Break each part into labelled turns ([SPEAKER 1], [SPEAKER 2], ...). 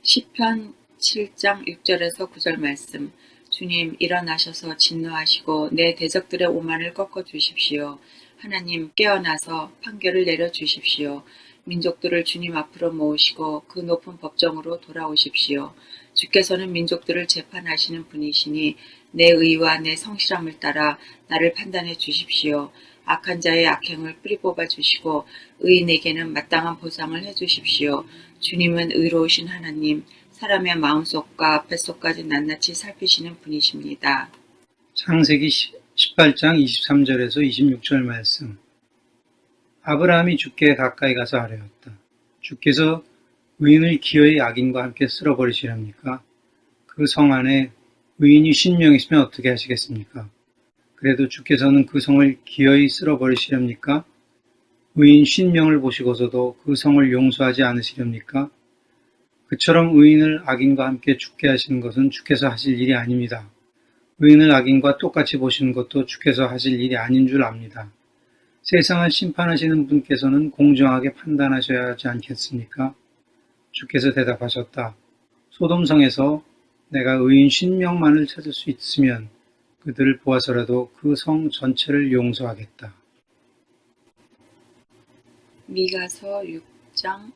[SPEAKER 1] 시편 7장 6절에서 9절 말씀. 주님, 일어나셔서 진노하시고 내 대적들의 오만을 꺾어 주십시오. 하나님, 깨어나서 판결을 내려 주십시오. 민족들을 주님 앞으로 모으시고 그 높은 법정으로 돌아오십시오. 주께서는 민족들을 재판하시는 분이시니 내 의와 내 성실함을 따라 나를 판단해 주십시오. 악한 자의 악행을 뿌리 뽑아 주시고 의인에게는 마땅한 보상을 해 주십시오. 주님은 의로우신 하나님, 사람의 마음속과 뱃속까지 낱낱이 살피시는 분이십니다.
[SPEAKER 2] 창세기 18장 23절에서 26절 말씀. 아브라함이 주께 가까이 가서 아뢰었다. 주께서 의인을 기어이 악인과 함께 쓸어버리시렵니까? 그 성 안에 의인이 50명 있으면 어떻게 하시겠습니까? 그래도 주께서는 그 성을 기어이 쓸어버리시렵니까? 의인 50명을 보시고서도 그 성을 용서하지 않으시렵니까? 그처럼 의인을 악인과 함께 죽게 하시는 것은 주께서 하실 일이 아닙니다. 의인을 악인과 똑같이 보시는 것도 주께서 하실 일이 아닌 줄 압니다. 세상을 심판하시는 분께서는 공정하게 판단하셔야 하지 않겠습니까? 주께서 대답하셨다. 소돔성에서 내가 의인 50명만을 찾을 수 있으면 그들을 보아서라도 그 성 전체를 용서하겠다.
[SPEAKER 1] 미가서 6장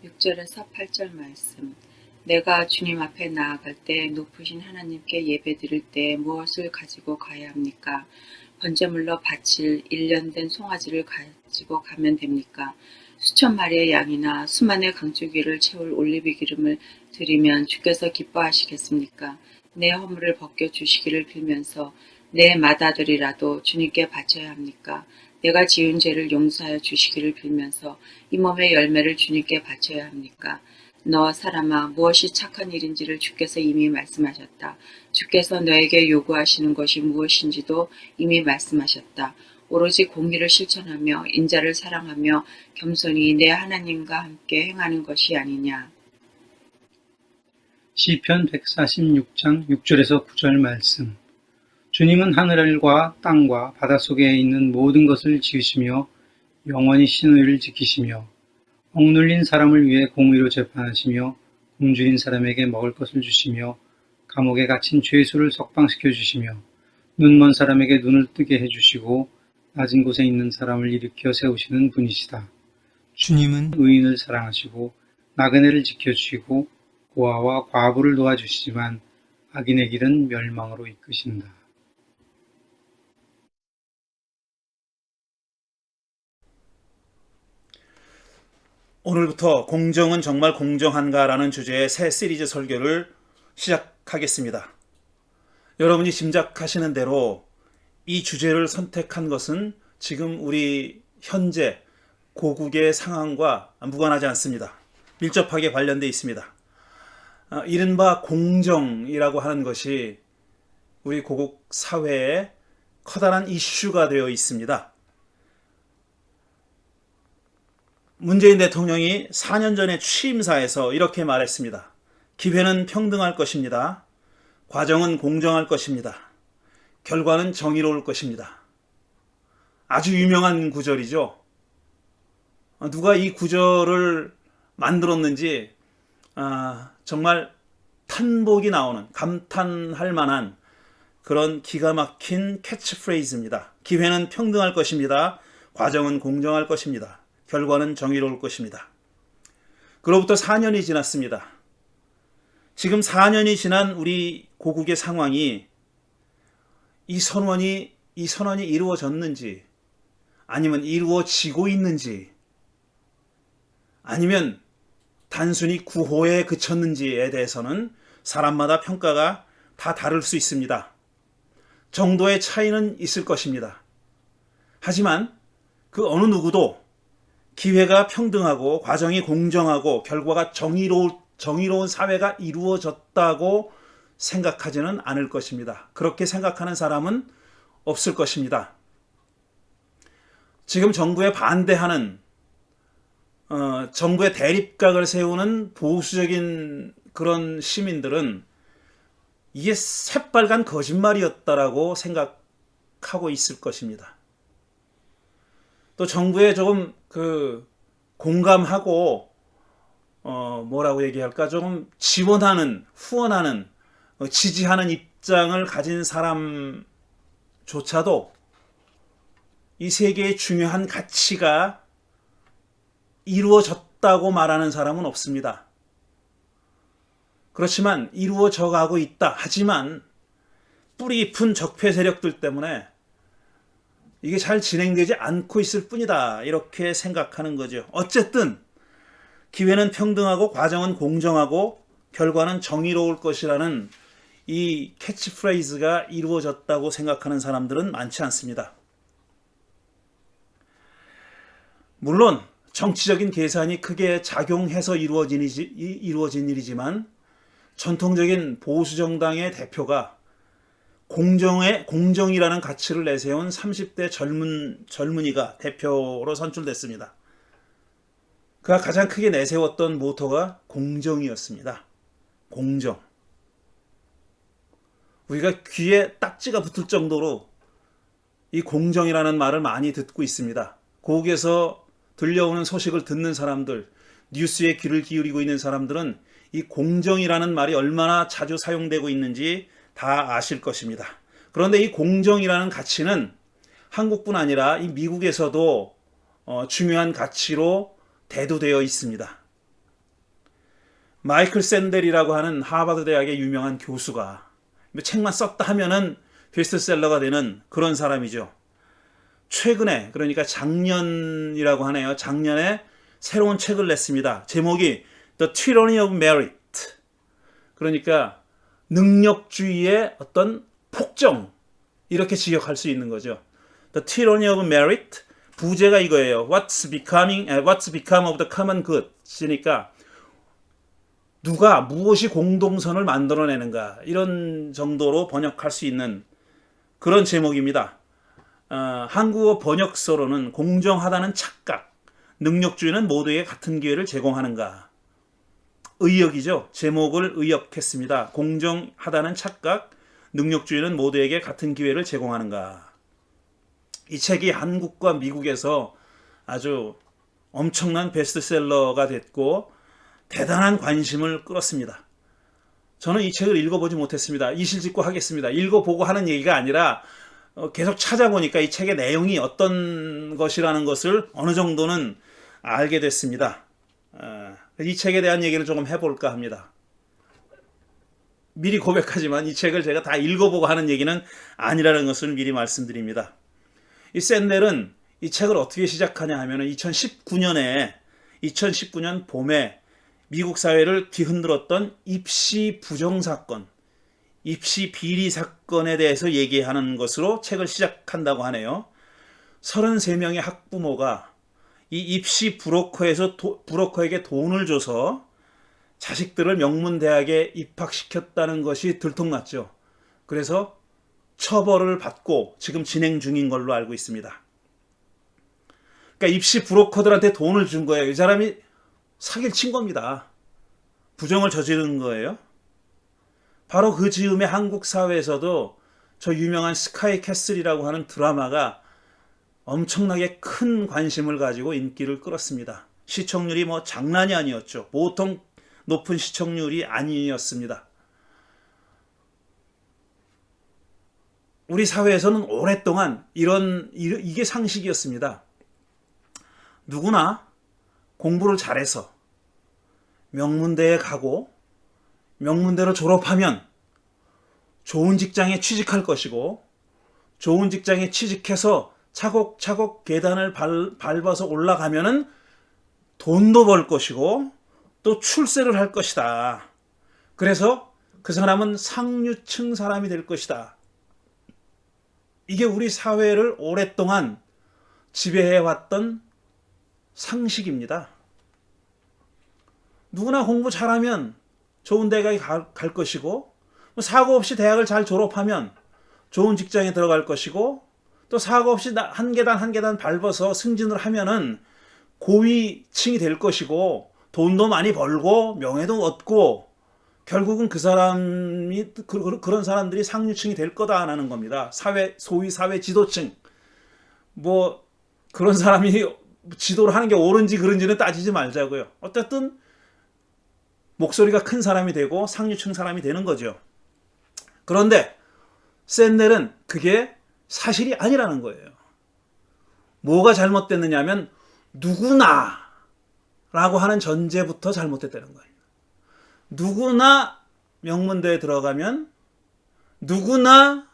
[SPEAKER 1] 6절에서 8절 말씀. 내가 주님 앞에 나아갈 때 높으신 하나님께 예배드릴 때 무엇을 가지고 가야 합니까? 번제물로 바칠 1년 된 송아지를 가지고 가면 됩니까? 수천 마리의 양이나 수만의 강주기를 채울 올리브 기름을 드리면 주께서 기뻐하시겠습니까? 내 허물을 벗겨 주시기를 빌면서 내 맏아들이라도 주님께 바쳐야 합니까? 내가 지은 죄를 용서하여 주시기를 빌면서 이 몸의 열매를 주님께 바쳐야 합니까? 너 사람아, 무엇이 착한 일인지를 주께서 이미 말씀하셨다. 주께서 너에게 요구하시는 것이 무엇인지도 이미 말씀하셨다. 오로지 공의를 실천하며 인자를 사랑하며 겸손히 내 하나님과 함께 행하는 것이 아니냐.
[SPEAKER 2] 시편 146장 6절에서 9절 말씀. 주님은 하늘과 땅과 바닷속에 있는 모든 것을 지으시며 영원히 신의를 지키시며 억눌린 사람을 위해 공의로 재판하시며 굶주린 사람에게 먹을 것을 주시며 감옥에 갇힌 죄수를 석방시켜 주시며 눈먼 사람에게 눈을 뜨게 해주시고 낮은 곳에 있는 사람을 일으켜 세우시는 분이시다. 주님은 의인을 사랑하시고 나그네를 지켜주시고 고아와 과부를 도와주시지만 악인의 길은 멸망으로 이끄신다.
[SPEAKER 3] 오늘부터 공정은 정말 공정한가라는 주제의 새 시리즈 설교를 시작하겠습니다. 여러분이 짐작하시는 대로 이 주제를 선택한 것은 지금 우리 현재 고국의 상황과 무관하지 않습니다. 밀접하게 관련되어 있습니다. 이른바 공정이라고 하는 것이 우리 고국 사회에 커다란 이슈가 되어 있습니다. 문재인 대통령이 4년 전에 취임사에서 이렇게 말했습니다. 기회는 평등할 것입니다. 과정은 공정할 것입니다. 결과는 정의로울 것입니다. 아주 유명한 구절이죠. 누가 이 구절을 만들었는지 정말 탄복이 나오는, 감탄할 만한 그런 기가 막힌 캐치프레이즈입니다. 기회는 평등할 것입니다. 과정은 공정할 것입니다. 결과는 정의로울 것입니다. 그로부터 4년이 지났습니다. 지금 4년이 지난 우리 고국의 상황이 이 선언이 이루어졌는지, 아니면 이루어지고 있는지, 아니면 단순히 구호에 그쳤는지에 대해서는 사람마다 평가가 다 다를 수 있습니다. 정도의 차이는 있을 것입니다. 하지만 그 어느 누구도 기회가 평등하고 과정이 공정하고 결과가 정의로운 사회가 이루어졌다고 생각하지는 않을 것입니다. 그렇게 생각하는 사람은 없을 것입니다. 지금 정부에 반대하는 정부의 대립각을 세우는 보수적인 그런 시민들은 이게 새빨간 거짓말이었다라고 생각하고 있을 것입니다. 또 정부에 조금 공감하고 뭐라고 얘기할까? 조금 지원하는, 후원하는, 지지하는 입장을 가진 사람조차도 이 세계의 중요한 가치가 이루어졌다고 말하는 사람은 없습니다. 그렇지만 이루어져 가고 있다. 하지만 뿌리 깊은 적폐 세력들 때문에 이게 잘 진행되지 않고 있을 뿐이다. 이렇게 생각하는 거죠. 어쨌든 기회는 평등하고 과정은 공정하고 결과는 정의로울 것이라는 이 캐치프레이즈가 이루어졌다고 생각하는 사람들은 많지 않습니다. 물론 정치적인 계산이 크게 작용해서 이루어진 일이지만 전통적인 보수정당의 대표가 공정이라는 가치를 내세운 30대 젊은이가 대표로 선출됐습니다. 그가 가장 크게 내세웠던 모토가 공정이었습니다. 공정. 우리가 귀에 딱지가 붙을 정도로 이 공정이라는 말을 많이 듣고 있습니다. 고국에서 들려오는 소식을 듣는 사람들, 뉴스에 귀를 기울이고 있는 사람들은 이 공정이라는 말이 얼마나 자주 사용되고 있는지 다 아실 것입니다. 그런데 이 공정이라는 가치는 한국뿐 아니라 이 미국에서도 중요한 가치로 대두되어 있습니다. 마이클 샌델이라고 하는 하버드 대학의 유명한 교수가 책만 썼다 하면은 베스트셀러가 되는 그런 사람이죠. 최근에, 그러니까 작년이라고 하네요. 작년에 새로운 책을 냈습니다. 제목이 The Tyranny of Merit. 그러니까 능력주의의 어떤 폭정, 이렇게 지역할 수 있는 거죠. The Tyranny of Merit. 부제가 이거예요. What's become of the common good. 그러니까 누가 무엇이 공동선을 만들어내는가, 이런 정도로 번역할 수 있는 그런 제목입니다. 한국어 번역서로는 공정하다는 착각, 능력주의는 모두에게 같은 기회를 제공하는가. 의역이죠. 제목을 의역했습니다. 공정하다는 착각, 능력주의는 모두에게 같은 기회를 제공하는가. 이 책이 한국과 미국에서 아주 엄청난 베스트셀러가 됐고 대단한 관심을 끌었습니다. 저는 이 책을 읽어보지 못했습니다. 이실직고 하겠습니다. 읽어보고 하는 얘기가 아니라 계속 찾아보니까 이 책의 내용이 어떤 것이라는 것을 어느 정도는 알게 됐습니다. 이 책에 대한 얘기를 조금 해볼까 합니다. 미리 고백하지만 이 책을 제가 다 읽어보고 하는 얘기는 아니라는 것을 미리 말씀드립니다. 이 샌델은 이 책을 어떻게 시작하냐 하면 2019년 봄에 미국 사회를 뒤흔들었던 입시 부정 사건, 입시 비리 사건에 대해서 얘기하는 것으로 책을 시작한다고 하네요. 33명의 학부모가 이 입시 브로커에게 돈을 줘서 자식들을 명문대학에 입학시켰다는 것이 들통났죠. 그래서 처벌을 받고 지금 진행 중인 걸로 알고 있습니다. 그러니까 입시 브로커들한테 돈을 준 거예요. 이 사람이 사기를 친 겁니다. 부정을 저지른 거예요. 바로 그 즈음에 한국 사회에서도 저 유명한 스카이 캐슬이라고 하는 드라마가 엄청나게 큰 관심을 가지고 인기를 끌었습니다. 시청률이 뭐 장난이 아니었죠. 보통 높은 시청률이 아니었습니다. 우리 사회에서는 오랫동안 이게 상식이었습니다. 누구나 공부를 잘해서 명문대에 가고 명문대로 졸업하면 좋은 직장에 취직할 것이고 좋은 직장에 취직해서 차곡차곡 계단을 밟아서 올라가면은 돈도 벌 것이고 또 출세를 할 것이다. 그래서 그 사람은 상류층 사람이 될 것이다. 이게 우리 사회를 오랫동안 지배해왔던 상식입니다. 누구나 공부 잘하면 좋은 대학에 갈 것이고 사고 없이 대학을 잘 졸업하면 좋은 직장에 들어갈 것이고 또 사고 없이 한 계단 한 계단 밟아서 승진을 하면은 고위층이 될 것이고 돈도 많이 벌고 명예도 얻고 결국은 그런 사람들이 상류층이 될 거다라는 겁니다. 소위 사회 지도층. 뭐 그런 사람이 지도를 하는 게 옳은지 그른지는 따지지 말자고요. 어쨌든 목소리가 큰 사람이 되고 상류층 사람이 되는 거죠. 그런데 샌델은 그게 사실이 아니라는 거예요. 뭐가 잘못됐느냐 하면 누구나 라고 하는 전제부터 잘못됐다는 거예요. 누구나 명문대에 들어가면 누구나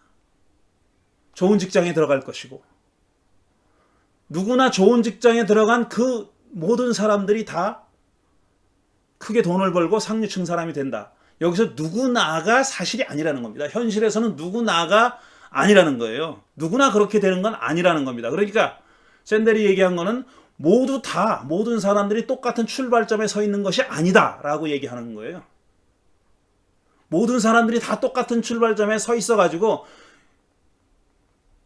[SPEAKER 3] 좋은 직장에 들어갈 것이고 누구나 좋은 직장에 들어간 그 모든 사람들이 다 크게 돈을 벌고 상류층 사람이 된다. 여기서 누구나가 사실이 아니라는 겁니다. 현실에서는 누구나가 아니라는 거예요. 누구나 그렇게 되는 건 아니라는 겁니다. 그러니까 샌델이 얘기한 거는 모두 다 모든 사람들이 똑같은 출발점에 서 있는 것이 아니다라고 얘기하는 거예요. 모든 사람들이 다 똑같은 출발점에 서 있어가지고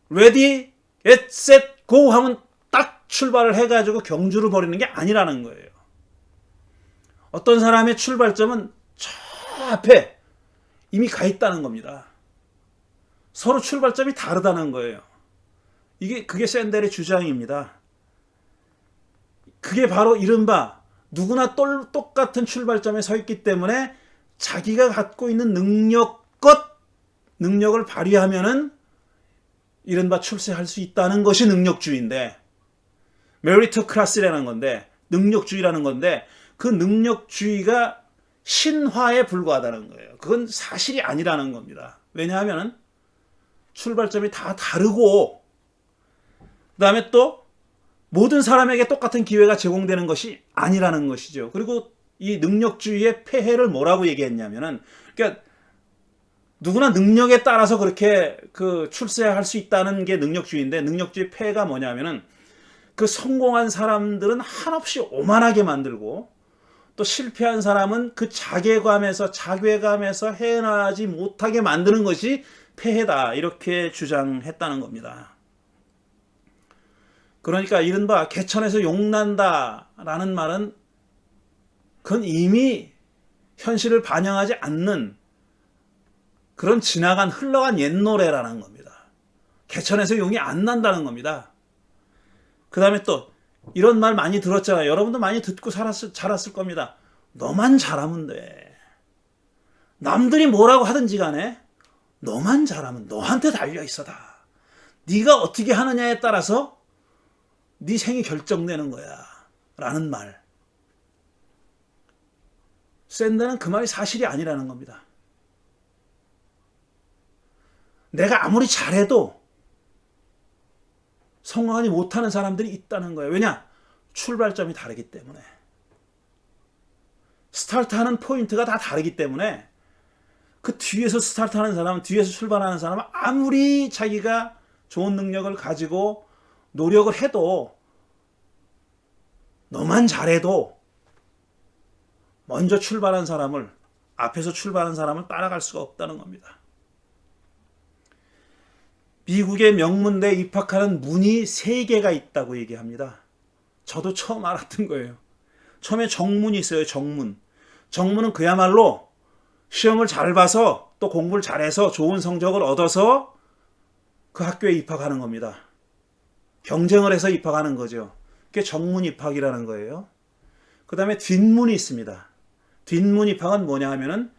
[SPEAKER 3] ready, get, set, go 하면 딱 출발을 해가지고 경주를 벌이는 게 아니라는 거예요. 어떤 사람의 출발점은 저 앞에 이미 가 있다는 겁니다. 서로 출발점이 다르다는 거예요. 그게 샌델의 주장입니다. 그게 바로 이른바 누구나 똑같은 출발점에 서 있기 때문에 자기가 갖고 있는 능력을 발휘하면은 이른바 출세할 수 있다는 것이 능력주의인데, 메리토크라시라는 건데, 능력주의라는 건데, 그 능력주의가 신화에 불과하다는 거예요. 그건 사실이 아니라는 겁니다. 왜냐하면 출발점이 다 다르고, 그 다음에 또 모든 사람에게 똑같은 기회가 제공되는 것이 아니라는 것이죠. 그리고 이 능력주의의 폐해를 뭐라고 얘기했냐면은, 그러니까 누구나 능력에 따라서 그렇게 출세할 수 있다는 게 능력주의인데, 능력주의 폐해가 뭐냐면은 그 성공한 사람들은 한없이 오만하게 만들고, 또 실패한 사람은 그 자괴감에서 헤어나지 못하게 만드는 것이 폐해다, 이렇게 주장했다는 겁니다. 그러니까 이른바 개천에서 용난다라는 말은 그건 이미 현실을 반영하지 않는 그런 지나간 흘러간 옛 노래라는 겁니다. 개천에서 용이 안 난다는 겁니다. 그 다음에 또 이런 말 많이 들었잖아요. 여러분도 많이 듣고 자랐을 겁니다. 너만 잘하면 돼. 남들이 뭐라고 하든지 간에 너만 잘하면 너한테 달려있어다. 네가 어떻게 하느냐에 따라서 네 생이 결정되는 거야 라는 말. 샌델은 그 말이 사실이 아니라는 겁니다. 내가 아무리 잘해도 성공하지 못하는 사람들이 있다는 거예요. 왜냐? 출발점이 다르기 때문에. 스타트하는 포인트가 다 다르기 때문에 그 뒤에서 스타트하는 사람은, 뒤에서 출발하는 사람은 아무리 자기가 좋은 능력을 가지고 노력을 해도, 너만 잘해도 먼저 출발한 사람을, 앞에서 출발한 사람을 따라갈 수가 없다는 겁니다. 미국의 명문대에 입학하는 문이 3개가 있다고 얘기합니다. 저도 처음 알았던 거예요. 처음에 정문이 있어요. 정문은 그야말로 시험을 잘 봐서 또 공부를 잘해서 좋은 성적을 얻어서 그 학교에 입학하는 겁니다. 경쟁을 해서 입학하는 거죠. 그게 정문 입학이라는 거예요. 그 다음에 뒷문이 있습니다. 뒷문 입학은 뭐냐 하면은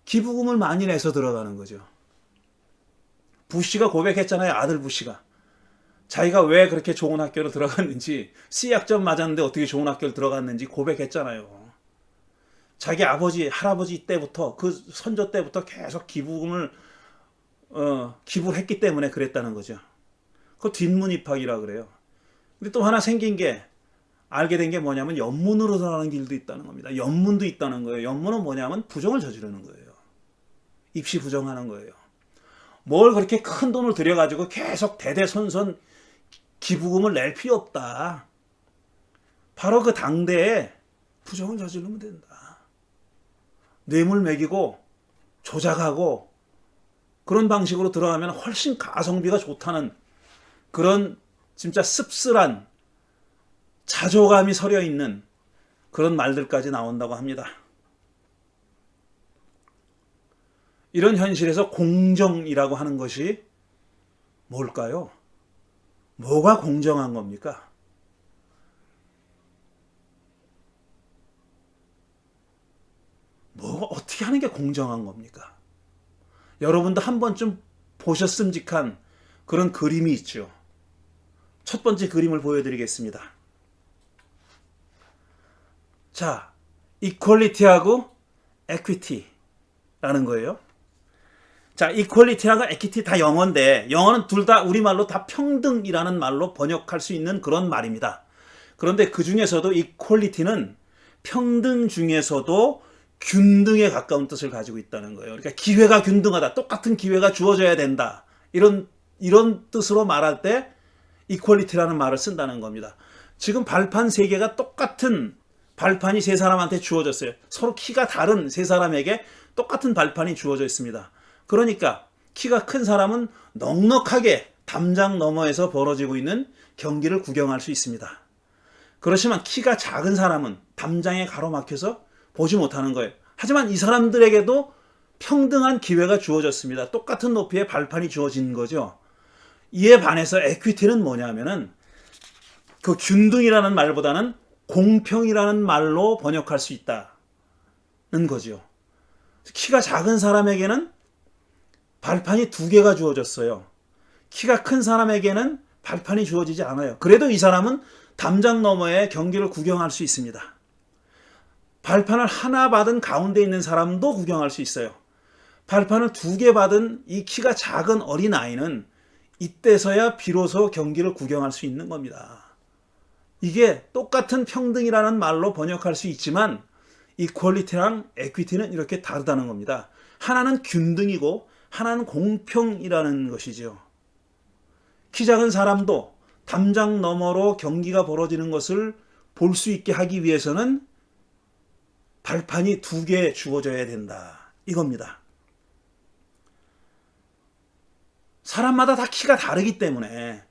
[SPEAKER 3] 기부금을 많이 내서 들어가는 거죠. 부시가 고백했잖아요. 아들 부시가. 자기가 왜 그렇게 좋은 학교로 들어갔는지, C학점 맞았는데 어떻게 좋은 학교를 들어갔는지 고백했잖아요. 자기 아버지, 할아버지 때부터, 그 선조 때부터 계속 기부를 했기 때문에 그랬다는 거죠. 그 뒷문 입학이라 그래요. 근데 또 하나 생긴 게, 알게 된 게 뭐냐면 연문으로 들어가는 길도 있다는 겁니다. 연문도 있다는 거예요. 연문은 뭐냐면 부정을 저지르는 거예요. 입시 부정하는 거예요. 뭘 그렇게 큰 돈을 들여가지고 계속 대대손손 기부금을 낼 필요 없다. 바로 그 당대에 부정을 저지르면 된다. 뇌물 먹이고 조작하고 그런 방식으로 들어가면 훨씬 가성비가 좋다는 그런 진짜 씁쓸한 자조감이 서려 있는 그런 말들까지 나온다고 합니다. 이런 현실에서 공정이라고 하는 것이 뭘까요? 뭐가 공정한 겁니까? 어떻게 하는 게 공정한 겁니까? 여러분도 한 번쯤 보셨음직한 그런 그림이 있죠. 첫 번째 그림을 보여드리겠습니다. 자, 이퀄리티하고 에퀴티라는 거예요. 자, 이퀄리티하고 에퀴티 다 영어인데 영어는 둘 다 우리말로 다 평등이라는 말로 번역할 수 있는 그런 말입니다. 그런데 그 중에서도 이퀄리티는 평등 중에서도 균등에 가까운 뜻을 가지고 있다는 거예요. 그러니까 기회가 균등하다. 똑같은 기회가 주어져야 된다. 이런 뜻으로 말할 때 이퀄리티라는 말을 쓴다는 겁니다. 지금 발판 세 개가 똑같은 발판이 세 사람한테 주어졌어요. 서로 키가 다른 세 사람에게 똑같은 발판이 주어져 있습니다. 그러니까 키가 큰 사람은 넉넉하게 담장 너머에서 벌어지고 있는 경기를 구경할 수 있습니다. 그렇지만 키가 작은 사람은 담장에 가로막혀서 보지 못하는 거예요. 하지만 이 사람들에게도 평등한 기회가 주어졌습니다. 똑같은 높이의 발판이 주어진 거죠. 이에 반해서 에퀴티는 뭐냐면은 그 균등이라는 말보다는 공평이라는 말로 번역할 수 있다는 거죠. 키가 작은 사람에게는 발판이 두 개가 주어졌어요. 키가 큰 사람에게는 발판이 주어지지 않아요. 그래도 이 사람은 담장 너머에 경기를 구경할 수 있습니다. 발판을 하나 받은 가운데 있는 사람도 구경할 수 있어요. 발판을 두 개 받은 이 키가 작은 어린아이는 이때서야 비로소 경기를 구경할 수 있는 겁니다. 이게 똑같은 평등이라는 말로 번역할 수 있지만 이퀄리티랑 에퀴티는 이렇게 다르다는 겁니다. 하나는 균등이고 하나는 공평이라는 것이죠. 키 작은 사람도 담장 너머로 경기가 벌어지는 것을 볼 수 있게 하기 위해서는 발판이 두 개 주어져야 된다. 이겁니다. 사람마다 다 키가 다르기 때문에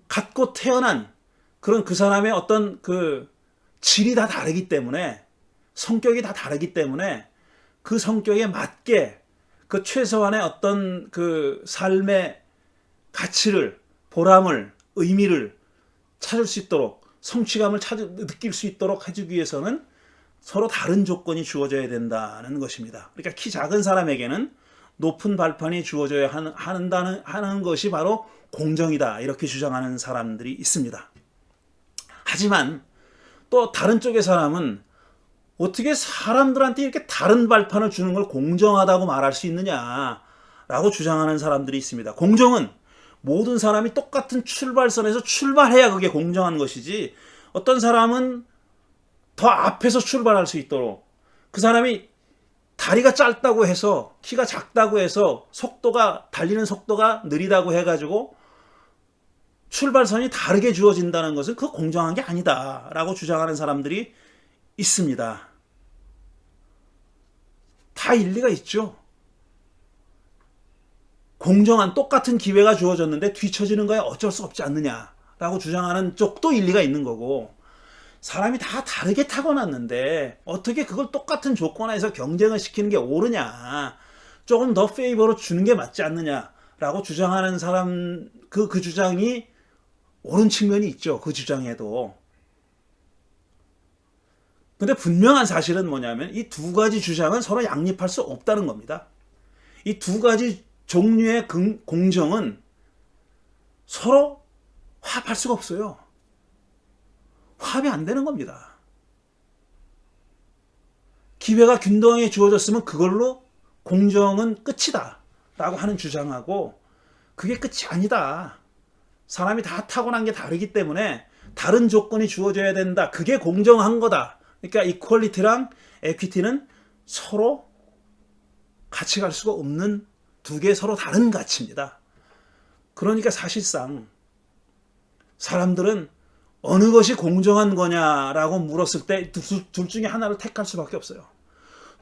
[SPEAKER 3] 갖고 태어난 그런 그 사람의 어떤 그 질이 다 다르기 때문에 성격이 다 다르기 때문에 그 성격에 맞게 그 최소한의 어떤 그 삶의 가치를, 보람을, 의미를 찾을 수 있도록 성취감을 느낄 수 있도록 해주기 위해서는 서로 다른 조건이 주어져야 된다는 것입니다. 그러니까 키 작은 사람에게는 높은 발판이 주어져야 하는 것이 바로 공정이다. 이렇게 주장하는 사람들이 있습니다. 하지만 또 다른 쪽의 사람은 어떻게 사람들한테 이렇게 다른 발판을 주는 걸 공정하다고 말할 수 있느냐라고 주장하는 사람들이 있습니다. 공정은 모든 사람이 똑같은 출발선에서 출발해야 그게 공정한 것이지 어떤 사람은 더 앞에서 출발할 수 있도록 그 사람이 다리가 짧다고 해서 키가 작다고 해서 달리는 속도가 느리다고 해가지고 출발선이 다르게 주어진다는 것은 그거 공정한 게 아니다라고 주장하는 사람들이 있습니다. 다 일리가 있죠. 공정한 똑같은 기회가 주어졌는데 뒤처지는 거야 어쩔 수 없지 않느냐라고 주장하는 쪽도 일리가 있는 거고 사람이 다 다르게 타고났는데 어떻게 그걸 똑같은 조건에서 경쟁을 시키는 게 옳으냐 조금 더 페이버로 주는 게 맞지 않느냐라고 주장하는 사람 그 주장이 옳은 측면이 있죠. 그 주장에도. 근데 분명한 사실은 뭐냐면 이 두 가지 주장은 서로 양립할 수 없다는 겁니다. 이 두 가지 종류의 공정은 서로 화합할 수가 없어요. 화합이 안 되는 겁니다. 기회가 균등하게 주어졌으면 그걸로 공정은 끝이다 라고 하는 주장하고 그게 끝이 아니다. 사람이 다 타고난 게 다르기 때문에 다른 조건이 주어져야 된다. 그게 공정한 거다. 그러니까 이퀄리티랑 에퀴티는 서로 같이 갈 수가 없는 두 개 서로 다른 가치입니다. 그러니까 사실상 사람들은 어느 것이 공정한 거냐라고 물었을 때 둘 중에 하나를 택할 수밖에 없어요.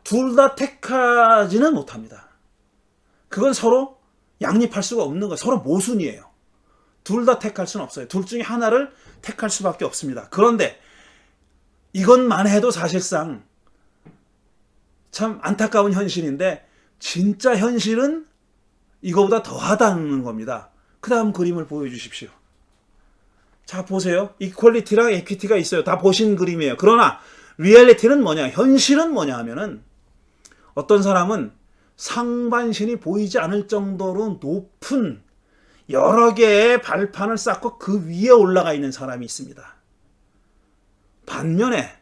[SPEAKER 3] 둘 다 택하지는 못합니다. 그건 서로 양립할 수가 없는 거예요. 서로 모순이에요. 둘 다 택할 수는 없어요. 둘 중에 하나를 택할 수밖에 없습니다. 그런데 이것만 해도 사실상 참 안타까운 현실인데 진짜 현실은 이거보다 더하다는 겁니다. 그 다음 그림을 보여주십시오. 자 보세요. 이퀄리티랑 에퀴티가 있어요. 다 보신 그림이에요. 그러나 리얼리티는 뭐냐? 현실은 뭐냐 하면은 어떤 사람은 상반신이 보이지 않을 정도로 높은 여러 개의 발판을 쌓고 그 위에 올라가 있는 사람이 있습니다. 반면에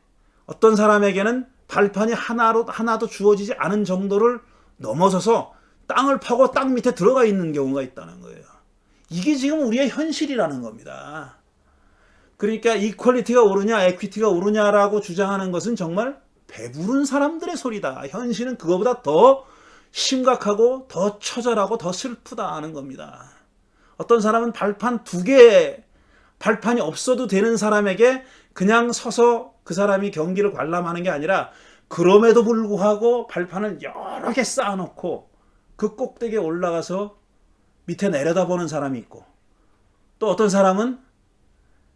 [SPEAKER 3] 어떤 사람에게는 발판이 하나도 주어지지 않은 정도를 넘어서서 땅을 파고 땅 밑에 들어가 있는 경우가 있다는 거예요. 이게 지금 우리의 현실이라는 겁니다. 그러니까 이퀄리티가 오르냐 에퀴티가 오르냐라고 주장하는 것은 정말 배부른 사람들의 소리다. 현실은 그거보다 더 심각하고 더 처절하고 더 슬프다는 겁니다. 어떤 사람은 발판 2개, 발판이 없어도 되는 사람에게 그냥 서서 그 사람이 경기를 관람하는 게 아니라 그럼에도 불구하고 발판을 여러 개 쌓아놓고 그 꼭대기에 올라가서 밑에 내려다보는 사람이 있고, 또 어떤 사람은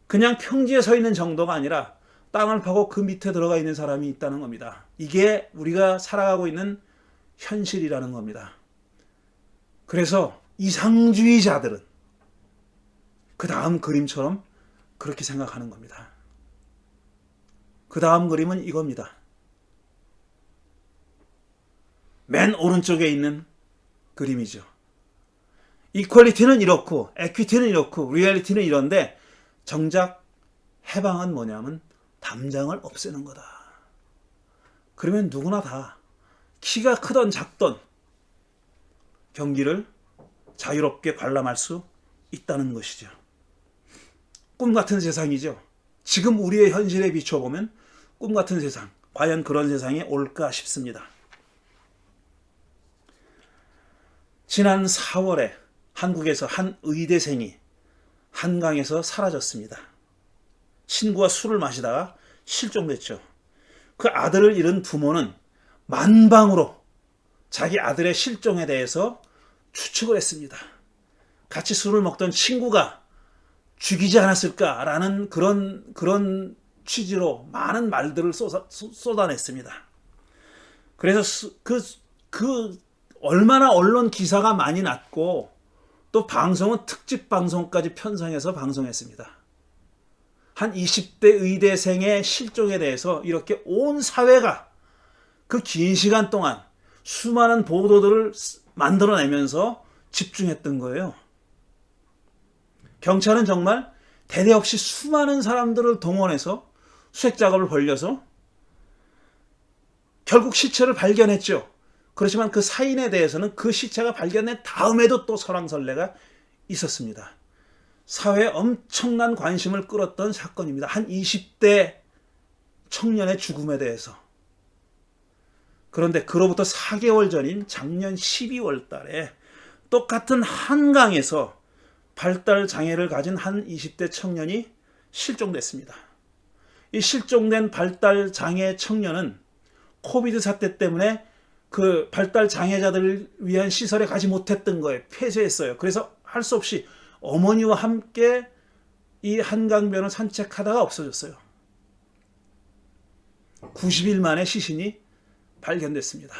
[SPEAKER 3] 그냥 평지에 서 있는 정도가 아니라 땅을 파고 그 밑에 들어가 있는 사람이 있다는 겁니다. 이게 우리가 살아가고 있는 현실이라는 겁니다. 그래서 이상주의자들은 그 다음 그림처럼 그렇게 생각하는 겁니다. 그 다음 그림은 이겁니다. 맨 오른쪽에 있는 그림이죠. 이퀄리티는 이렇고 에퀴티는 이렇고 리얼리티는 이런데 정작 해방은 뭐냐면 담장을 없애는 거다. 그러면 누구나 다 키가 크던 작던 경기를 자유롭게 관람할 수 있다는 것이죠. 꿈 같은 세상이죠. 지금 우리의 현실에 비춰보면 꿈 같은 세상, 과연 그런 세상이 올까 싶습니다. 지난 4월에 한국에서 한 의대생이 한강에서 사라졌습니다. 친구와 술을 마시다가 실종됐죠. 그 아들을 잃은 부모는 만방으로 자기 아들의 실종에 대해서 추측을 했습니다. 같이 술을 먹던 친구가 죽이지 않았을까라는 그런 취지로 많은 말들을 쏟아냈습니다. 그래서 얼마나 언론 기사가 많이 났고 또 방송은 특집 방송까지 편성해서 방송했습니다. 한 20대 의대생의 실종에 대해서 이렇게 온 사회가 그 긴 시간 동안 수많은 보도들을 만들어내면서 집중했던 거예요. 경찰은 정말 대대 없이 수많은 사람들을 동원해서 수색 작업을 벌려서 결국 시체를 발견했죠. 그렇지만 그 사인에 대해서는 그 시체가 발견된 다음에도 또 설왕설래가 있었습니다. 사회에 엄청난 관심을 끌었던 사건입니다. 한 20대 청년의 죽음에 대해서. 그런데 그로부터 4개월 전인 작년 12월 달에 똑같은 한강에서 발달 장애를 가진 한 20대 청년이 실종됐습니다. 이 실종된 발달 장애 청년은 코비드 사태 때문에 그 발달 장애자들을 위한 시설에 가지 못했던 거예요. 폐쇄했어요. 그래서 할 수 없이 어머니와 함께 이 한강변을 산책하다가 없어졌어요. 90일 만에 시신이 발견됐습니다.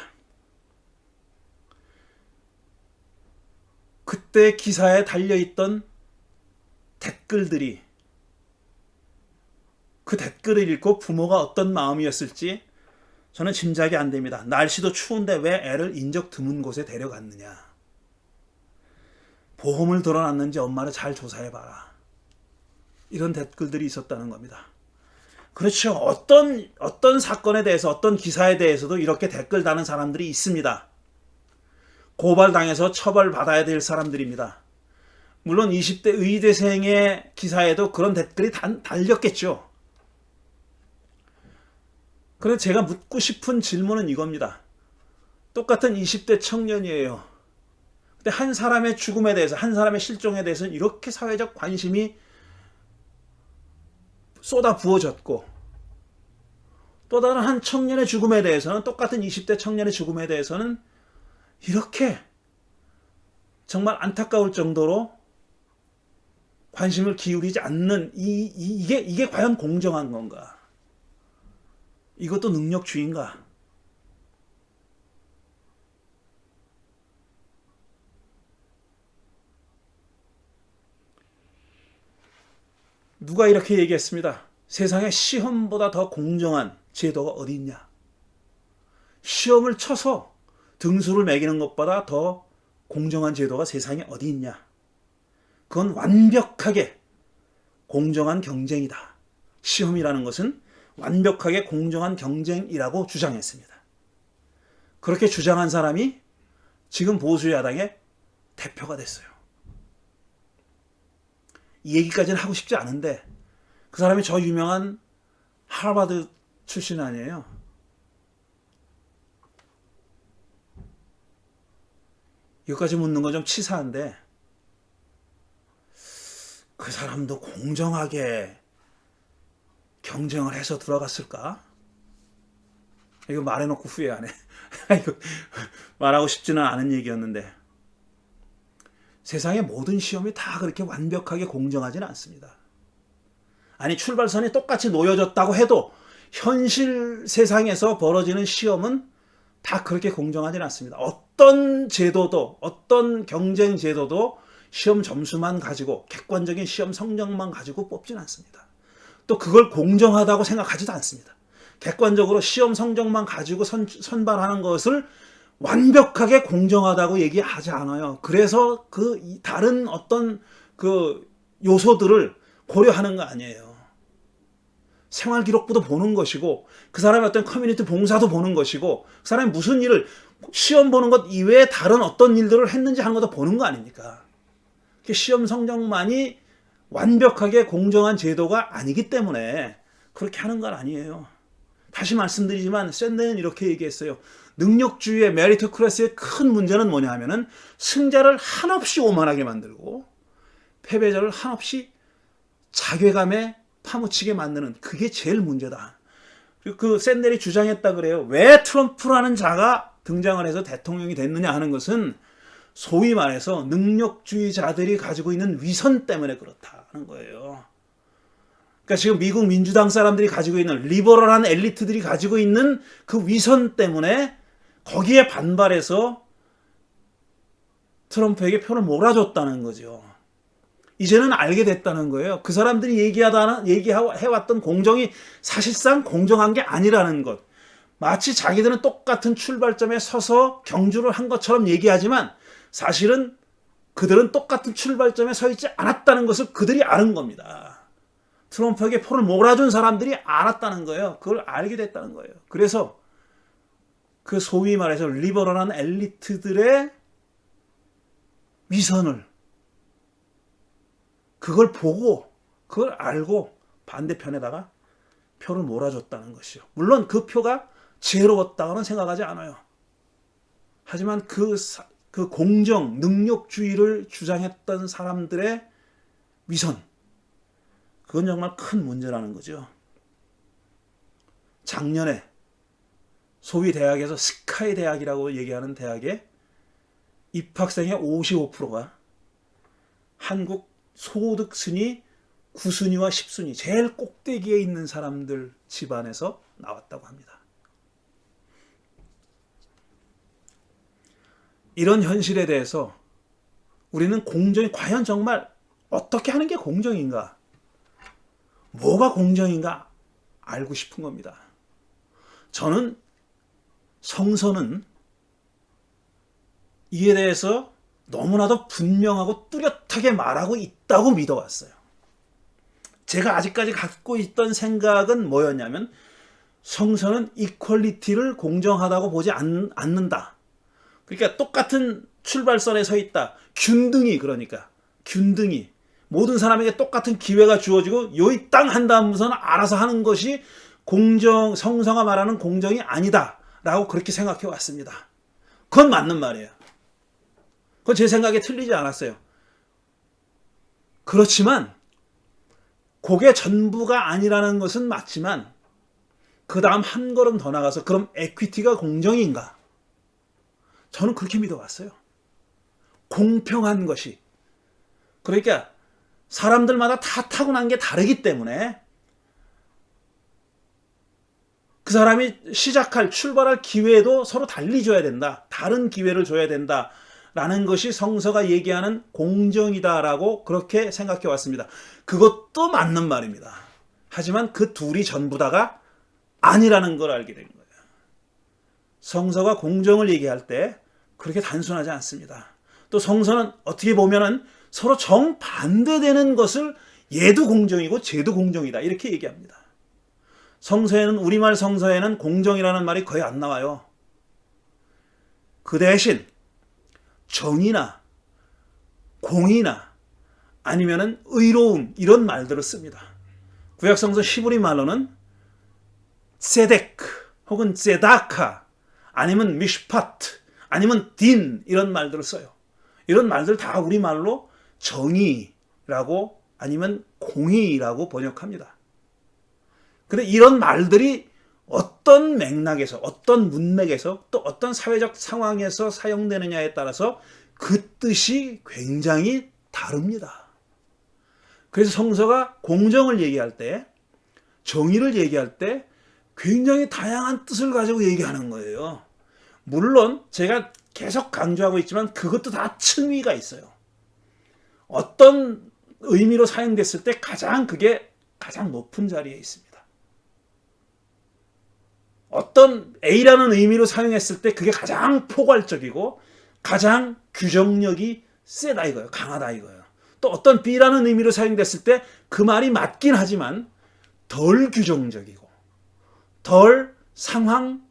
[SPEAKER 3] 그때 기사에 달려있던 댓글들이, 그 댓글을 읽고 부모가 어떤 마음이었을지 저는 짐작이 안 됩니다. 날씨도 추운데 왜 애를 인적 드문 곳에 데려갔느냐. 보험을 들어놨는지 엄마를 잘 조사해봐라. 이런 댓글들이 있었다는 겁니다. 그렇죠. 어떤 사건에 대해서, 어떤 기사에 대해서도 이렇게 댓글 다는 사람들이 있습니다. 고발당해서 처벌받아야 될 사람들입니다. 물론 20대 의대생의 기사에도 그런 댓글이 달렸겠죠. 그래서 제가 묻고 싶은 질문은 이겁니다. 똑같은 20대 청년이에요. 근데 한 사람의 죽음에 대해서, 한 사람의 실종에 대해서는 이렇게 사회적 관심이 쏟아 부어졌고, 또 다른 한 청년의 죽음에 대해서는, 똑같은 20대 청년의 죽음에 대해서는 이렇게 정말 안타까울 정도로 관심을 기울이지 않는 이게 과연 공정한 건가? 이것도 능력주의인가? 누가 이렇게 얘기했습니다. 세상에 시험보다 더 공정한 제도가 어디 있냐? 시험을 쳐서 등수를 매기는 것보다 더 공정한 제도가 세상에 어디 있냐? 그건 완벽하게 공정한 경쟁이다. 시험이라는 것은 완벽하게 공정한 경쟁이라고 주장했습니다. 그렇게 주장한 사람이 지금 보수 야당의 대표가 됐어요. 이 얘기까지는 하고 싶지 않은데 그 사람이 저 유명한 하버드 출신 아니에요. 이것까지 묻는 건 좀 치사한데 그 사람도 공정하게 경쟁을 해서 들어갔을까? 이거 말해놓고 후회 안 해. 이거 말하고 싶지는 않은 얘기였는데 세상의 모든 시험이 다 그렇게 완벽하게 공정하지는 않습니다. 아니 출발선이 똑같이 놓여졌다고 해도 현실 세상에서 벌어지는 시험은 다 그렇게 공정하지는 않습니다. 어떤 제도도 어떤 경쟁 제도도 시험 점수만 가지고 객관적인 시험 성적만 가지고 뽑지는 않습니다. 또 그걸 공정하다고 생각하지도 않습니다. 객관적으로 시험 성적만 가지고 선발하는 것을 완벽하게 공정하다고 얘기하지 않아요. 그래서 그 다른 어떤 그 요소들을 고려하는 거 아니에요. 생활 기록부도 보는 것이고 그 사람의 어떤 커뮤니티 봉사도 보는 것이고 그 사람이 무슨 일을 시험 보는 것 이외에 다른 어떤 일들을 했는지 하는 것도 보는 거 아닙니까? 시험 성적만이 완벽하게 공정한 제도가 아니기 때문에 그렇게 하는 건 아니에요. 다시 말씀드리지만 샌드는 이렇게 얘기했어요. 능력주의의 메리토크래시의 큰 문제는 뭐냐 하면은 승자를 한없이 오만하게 만들고 패배자를 한없이 자괴감에 파묻히게 만드는 그게 제일 문제다. 그 샌델이 주장했다 그래요. 왜 트럼프라는 자가 등장을 해서 대통령이 됐느냐 하는 것은 소위 말해서 능력주의자들이 가지고 있는 위선 때문에 그렇다는 거예요. 그러니까 지금 미국 민주당 사람들이 가지고 있는 리버럴한 엘리트들이 가지고 있는 그 위선 때문에 거기에 반발해서 트럼프에게 표를 몰아줬다는 거죠. 이제는 알게 됐다는 거예요. 그 사람들이 얘기해왔던 공정이 사실상 공정한 게 아니라는 것. 마치 자기들은 똑같은 출발점에 서서 경주를 한 것처럼 얘기하지만 사실은 그들은 똑같은 출발점에 서 있지 않았다는 것을 그들이 아는 겁니다. 트럼프에게 표를 몰아준 사람들이 알았다는 거예요. 그걸 알게 됐다는 거예요. 그래서 그 소위 말해서 리버럴한 엘리트들의 위선을 그걸 보고 그걸 알고 반대편에다가 표를 몰아줬다는 것이요. 물론 그 표가 지혜로웠다고는 생각하지 않아요. 하지만 그 공정, 능력주의를 주장했던 사람들의 위선, 그건 정말 큰 문제라는 거죠. 작년에 소위 대학에서 스카이 대학이라고 얘기하는 대학의 입학생의 55%가 한국 소득 순위 9순위와 10순위 제일 꼭대기에 있는 사람들 집안에서 나왔다고 합니다. 이런 현실에 대해서 우리는 공정이 과연 정말 어떻게 하는 게 공정인가? 뭐가 공정인가? 알고 싶은 겁니다. 저는 성서는 이에 대해서 너무나도 분명하고 뚜렷하게 말하고 있다고 믿어왔어요. 제가 아직까지 갖고 있던 생각은 뭐였냐면 성서는 이퀄리티를 공정하다고 보지 않는다. 그러니까 똑같은 출발선에 서 있다. 균등히 그러니까 균등히 모든 사람에게 똑같은 기회가 주어지고 요이 땅 한 다음부터는 알아서 하는 것이 공정, 성서가 말하는 공정이 아니다라고 그렇게 생각해 왔습니다. 그건 맞는 말이에요. 그건 제 생각에 틀리지 않았어요. 그렇지만 그게 전부가 아니라는 것은 맞지만 그 다음 한 걸음 더 나가서 그럼 에퀴티가 공정인가? 저는 그렇게 믿어왔어요. 공평한 것이. 그러니까 사람들마다 다 타고난 게 다르기 때문에 그 사람이 출발할 기회도 서로 달리 줘야 된다. 다른 기회를 줘야 된다. 라는 것이 성서가 얘기하는 공정이다라고 그렇게 생각해 왔습니다. 그것도 맞는 말입니다. 하지만 그 둘이 전부 다가 아니라는 걸 알게 된 거예요. 성서가 공정을 얘기할 때 그렇게 단순하지 않습니다. 또 성서는 어떻게 보면은 서로 정반대되는 것을 얘도 공정이고 쟤도 공정이다 이렇게 얘기합니다. 성서에는, 우리말 성서에는 공정이라는 말이 거의 안 나와요. 그 대신 정의나 공의나 아니면은 의로움 이런 말들을 씁니다. 구약성서 히브리 말로는 세데크 혹은 제다카 아니면 미슈파트 아니면 딘 이런 말들을 써요. 이런 말들 다 우리말로 정의라고 아니면 공의라고 번역합니다. 근데 이런 말들이 어떤 맥락에서 어떤 문맥에서 또 어떤 사회적 상황에서 사용되느냐에 따라서 그 뜻이 굉장히 다릅니다. 그래서 성서가 공정을 얘기할 때, 정의를 얘기할 때 굉장히 다양한 뜻을 가지고 얘기하는 거예요. 물론 제가 계속 강조하고 있지만 그것도 다 층위가 있어요. 어떤 의미로 사용됐을 때 그게 가장 높은 자리에 있습니다. 어떤 A라는 의미로 사용했을 때 그게 가장 포괄적이고 가장 규정력이 세다 이거예요. 강하다 이거예요. 또 어떤 B라는 의미로 사용됐을 때 그 말이 맞긴 하지만 덜 규정적이고 덜 상황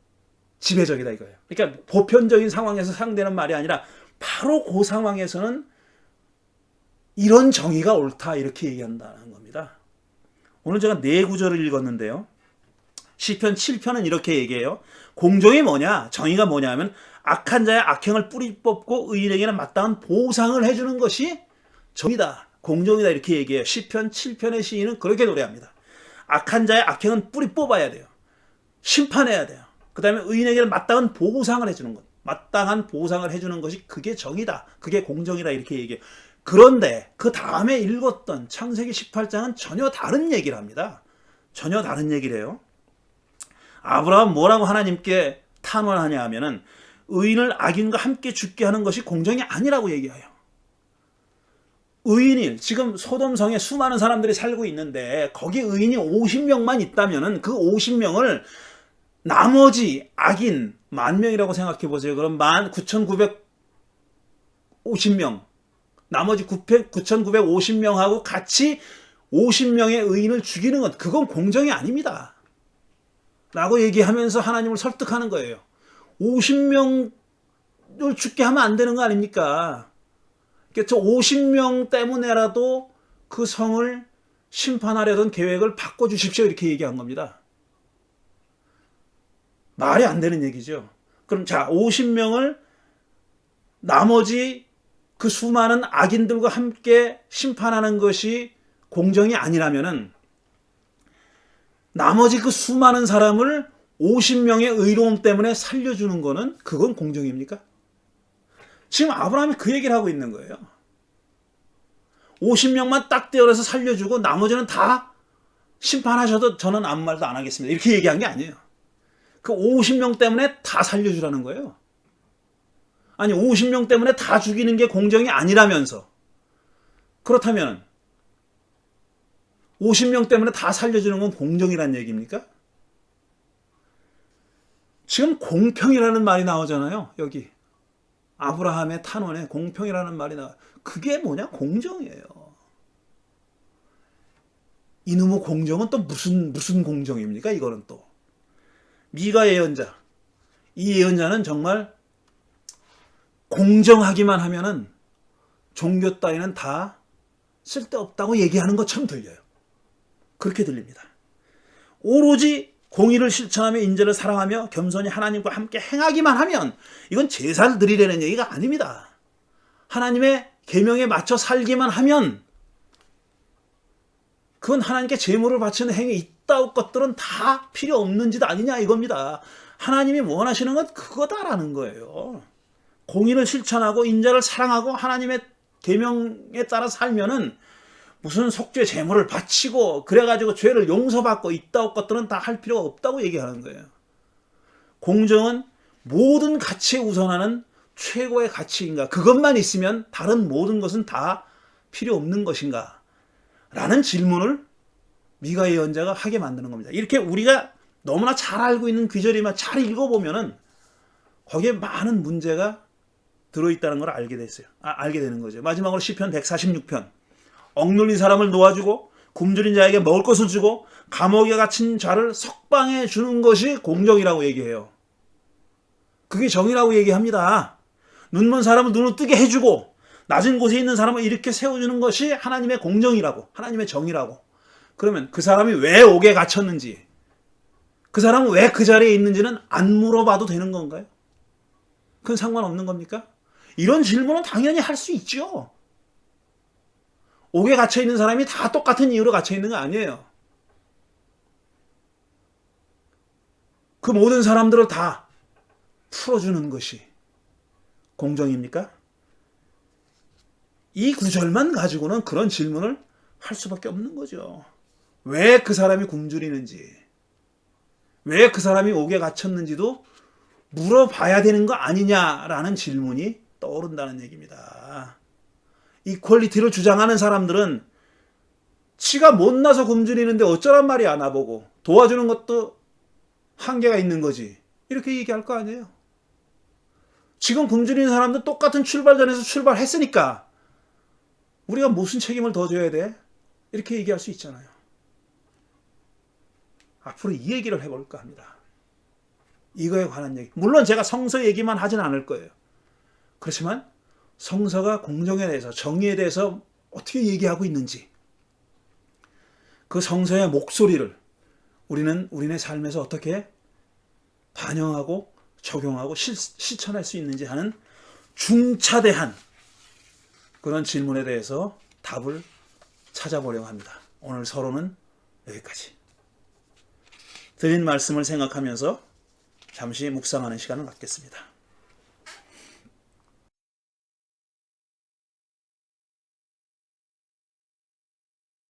[SPEAKER 3] 지배적이다 이거예요. 그러니까 보편적인 상황에서 사용되는 말이 아니라 바로 그 상황에서는 이런 정의가 옳다 이렇게 얘기한다는 겁니다. 오늘 제가 4구절을 읽었는데요. 시편 7편은 이렇게 얘기해요. 공정이 뭐냐? 정의가 뭐냐 하면 악한 자의 악행을 뿌리 뽑고 의인에게는 마땅한 보상을 해주는 것이 정의다. 공정이다 이렇게 얘기해요. 시편 7편의 시인은 그렇게 노래합니다. 악한 자의 악행은 뿌리 뽑아야 돼요. 심판해야 돼요. 그 다음에 의인에게는 마땅한 보상을 해주는 것. 마땅한 보상을 해주는 것이 그게 정의다. 그게 공정이다 이렇게 얘기해요. 그런데 그 다음에 읽었던 창세기 18장은 전혀 다른 얘기를 합니다. 전혀 다른 얘기를 해요. 아브라함 뭐라고 하나님께 탄원하냐 하면은 의인을 악인과 함께 죽게 하는 것이 공정이 아니라고 얘기해요. 의인이 지금 소돔성에 수많은 사람들이 살고 있는데 거기 의인이 50명만 있다면은 그 50명을 나머지 악인 10,000명이라고 생각해 보세요. 그럼 19,950명 나머지 9,950명하고 같이 50명의 의인을 죽이는 건 그건 공정이 아닙니다. 라고 얘기하면서 하나님을 설득하는 거예요. 50명을 죽게 하면 안 되는 거 아닙니까? 그러니까 저 50명 때문에라도 그 성을 심판하려던 계획을 바꿔주십시오 이렇게 얘기한 겁니다. 말이 안 되는 얘기죠. 그럼 자 50명을 나머지 그 수많은 악인들과 함께 심판하는 것이 공정이 아니라면은 나머지 그 수많은 사람을 50명의 의로움 때문에 살려주는 거는 그건 공정입니까? 지금 아브라함이 그 얘기를 하고 있는 거예요. 50명만 딱 떼어내서 살려주고 나머지는 다 심판하셔도 저는 아무 말도 안 하겠습니다. 이렇게 얘기한 게 아니에요. 그 50명 때문에 다 살려주라는 거예요. 아니 50명 때문에 다 죽이는 게 공정이 아니라면서 그렇다면 50명 때문에 다 살려주는 건 공정이란 얘기입니까? 지금 공평이라는 말이 나오잖아요. 여기 아브라함의 탄원에 공평이라는 말이 나와요. 그게 뭐냐? 공정이에요. 이놈의 공정은 또 무슨 공정입니까? 이거는 또 미가 예언자, 이 예언자는 정말 공정하기만 하면은 종교 따위는 다 쓸데없다고 얘기하는 것처럼 들려요. 그렇게 들립니다. 오로지 공의를 실천하며 인자를 사랑하며 겸손히 하나님과 함께 행하기만 하면 이건 제사를 드리려는 얘기가 아닙니다. 하나님의 계명에 맞춰 살기만 하면 그건 하나님께 제물을 바치는 행위 이따위 것들은 다 필요 없는 짓 아니냐 이겁니다. 하나님이 원하시는 건 그거다라는 거예요. 공의를 실천하고 인자를 사랑하고 하나님의 계명에 따라 살면은 무슨 속죄 제물을 바치고 그래가지고 죄를 용서받고 이따위 것들은 다 할 필요가 없다고 얘기하는 거예요. 공정은 모든 가치에 우선하는 최고의 가치인가? 그것만 있으면 다른 모든 것은 다 필요 없는 것인가? 라는 질문을 미가 예언자가 하게 만드는 겁니다. 이렇게 우리가 너무나 잘 알고 있는 귀절이만 잘 읽어보면은 거기에 많은 문제가 들어있다는 걸 알게 됐어요. 알게 되는 거죠. 마지막으로 시편 146편. 억눌린 사람을 놓아주고 굶주린 자에게 먹을 것을 주고 감옥에 갇힌 자를 석방해 주는 것이 공정이라고 얘기해요. 그게 정의라고 얘기합니다. 눈먼 사람을 눈을 뜨게 해주고 낮은 곳에 있는 사람을 이렇게 세워주는 것이 하나님의 공정이라고, 하나님의 정의라고. 그러면 그 사람이 왜 옥에 갇혔는지, 그 사람은 왜 그 자리에 있는지는 안 물어봐도 되는 건가요? 그건 상관없는 겁니까? 이런 질문은 당연히 할 수 있죠. 옥에 갇혀 있는 사람이 다 똑같은 이유로 갇혀 있는 거 아니에요. 그 모든 사람들을 다 풀어주는 것이 공정입니까? 이 구절만 가지고는 그런 질문을 할 수밖에 없는 거죠. 왜 그 사람이 굶주리는지, 왜 그 사람이 옥에 갇혔는지도 물어봐야 되는 거 아니냐라는 질문이 떠오른다는 얘기입니다. 이퀄리티를 주장하는 사람들은 지가 못나서 굶주리는데 어쩌란 말이야 나보고. 도와주는 것도 한계가 있는 거지. 이렇게 얘기할 거 아니에요. 지금 굶주리는 사람들 똑같은 출발전에서 출발했으니까 우리가 무슨 책임을 더 져야 돼? 이렇게 얘기할 수 있잖아요. 앞으로 이 얘기를 해볼까 합니다. 이거에 관한 얘기. 물론 제가 성서 얘기만 하진 않을 거예요. 그렇지만 성서가 공정에 대해서, 정의에 대해서 어떻게 얘기하고 있는지, 그 성서의 목소리를 우리는 우리네 삶에서 어떻게 반영하고 적용하고 실천할 수 있는지 하는 중차대한 그런 질문에 대해서 답을 찾아보려고 합니다. 오늘 서론은 여기까지. 드린 말씀을 생각하면서 잠시 묵상하는 시간을 갖겠습니다.